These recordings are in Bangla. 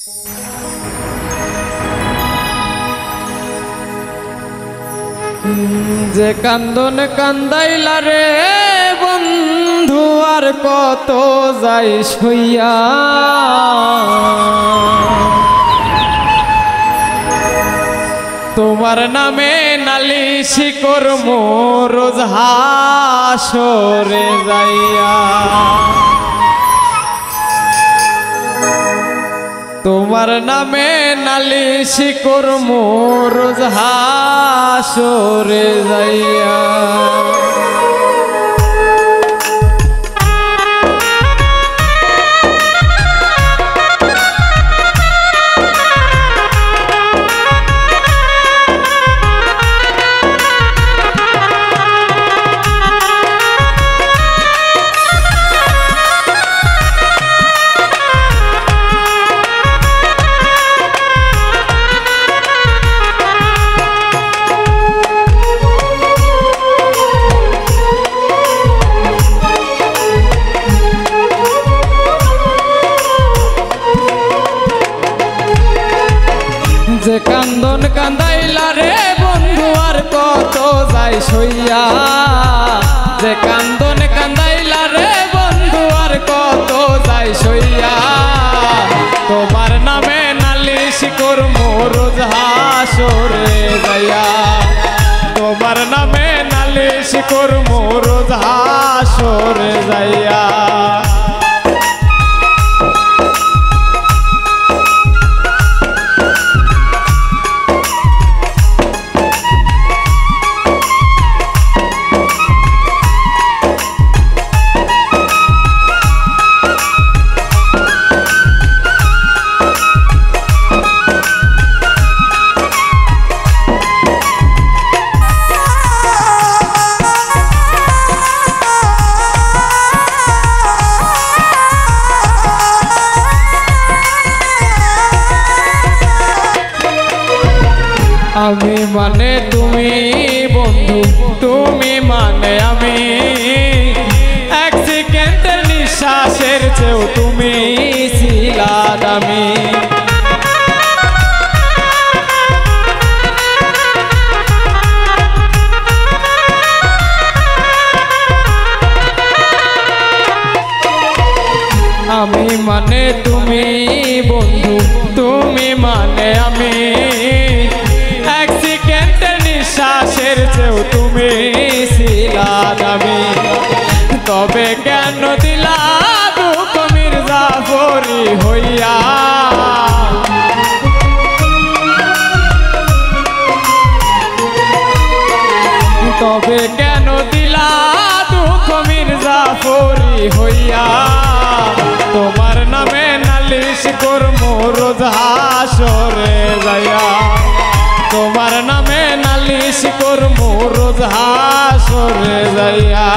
যে কান্দন কান্দাইলা রে বন্ধু আর কত যাই সইয়া, তোমার নামে নালিশি করমু রোজ হাসরে যাইয়া। তোমার নামে নালিশি করমু রোজ হাসরে যাইয়া। যে কান্দন কান্দাইলা রে বন্ধু আর কত যাই সইয়া, যে কান্দন কান্দাইলা রে বন্ধু আর কত যাই সইয়া। তোমার নামে নালিশ করমু রোজ হাসরে যাইয়া, তোমার নামে নালিশ করমু রোজ হাসরে যাইয়া। আমি মানে তুমি বন্ধু, তুমি মানে আমি, এক সেকেন্ডের নিঃশ্বাসের চেয়েও তুমি ছিলা দামি। আমি মানে তুমি বন্ধু, তুমি মানে আমি, এক সেকেন্ডের নিঃশ্বাসের চেয়েও তুমি ছিলা দামি। তবে কেন দিলা দুঃখ মির্জাফরি হইয়া, তবে কেন দিলা দুঃখ মির্জাফরি হইয়া। তোমার নামে নালিশ করমু রোজ হাসরে যাইয়া, তোমার নামে নালিশ করমু রোজ হাসরে যাইয়া।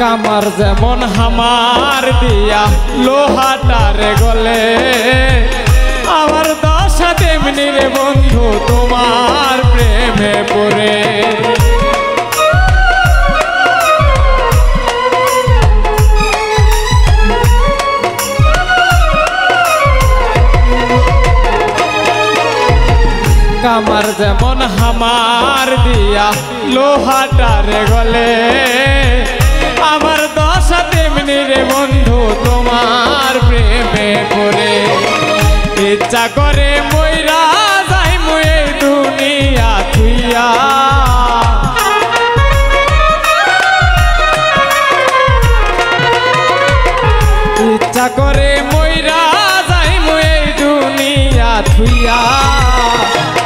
কামার যেমন হামার দিয়া লোহাটারে গলে, আমার দশা তেমনি রে বন্ধু তোমার প্রেমে পড়ে। কামার যেমন হামার দিয়া লোহাটারে গলে, আমার দশা তেমনি রে বন্ধু তোমার প্রেমে পড়ে। ইচ্ছা করে মইরা যাই মুই দুনিয়া থুইয়া, ইচ্ছা করে মইরা যাই মুই দুনিয়া থুইয়া।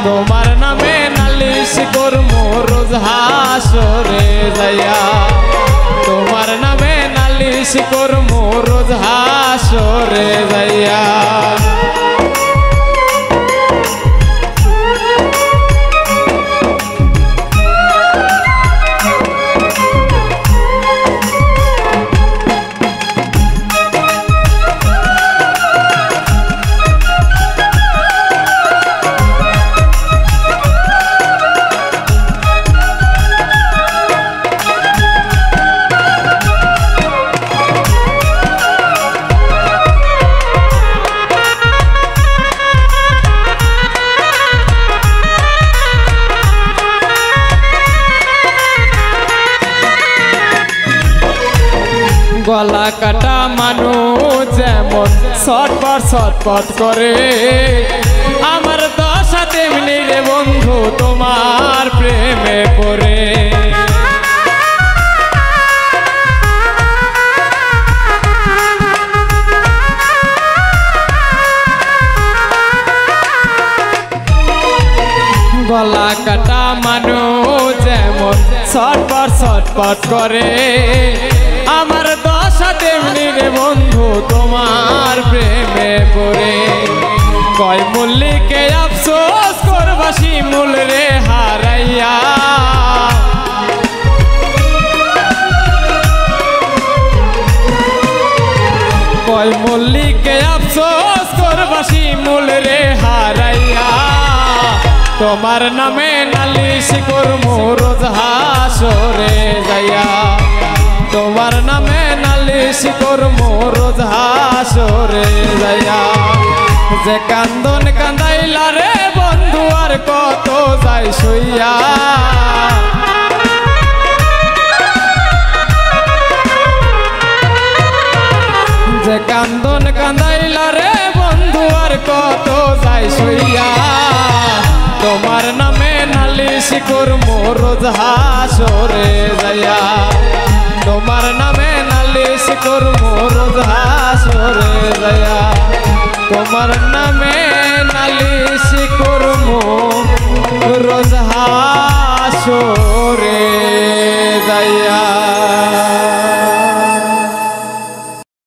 তোমার নামে নালিশ করমু রোজ হাসরে যাইয়া, তোমার নামে নালিশ করমু রোজ হাসরে যাইয়া। গলা কাটা মানুষ যেমন ছটপট করে, আমার দশা তেমনি রে বন্ধু তোমার প্রেমে পড়ে। গলা কাটা মানুষ যেমন ছটপট করে, আমার দশা তেমনি রে বন্ধু তোমার প্রেমে পড়ে। কয় মল্লিকে আফসোস করবা শিমুল রে হারাইয়া, কয় মল্লিকে আফসোস করবা শিমুল রে হারাইয়া। তোমার নামে নালিশ করমু রোজ হাসরে যাইয়া, তোমার নামে নালিশ করমু রোজ হাসরে যাইয়া। যে কান্দন কান্দাইলা রে বন্ধু আর কত যাই সইয়া, যে কান্দন কান্দাইলা রে বন্ধু আর কত যাই সইয়া। তোমার নামে নালিশ করমু রোজ হাসরে যাইয়া, তোমার নামে নালিশ করমু রোজ হাসরে যাইয়া, তোমার নামে নালিশ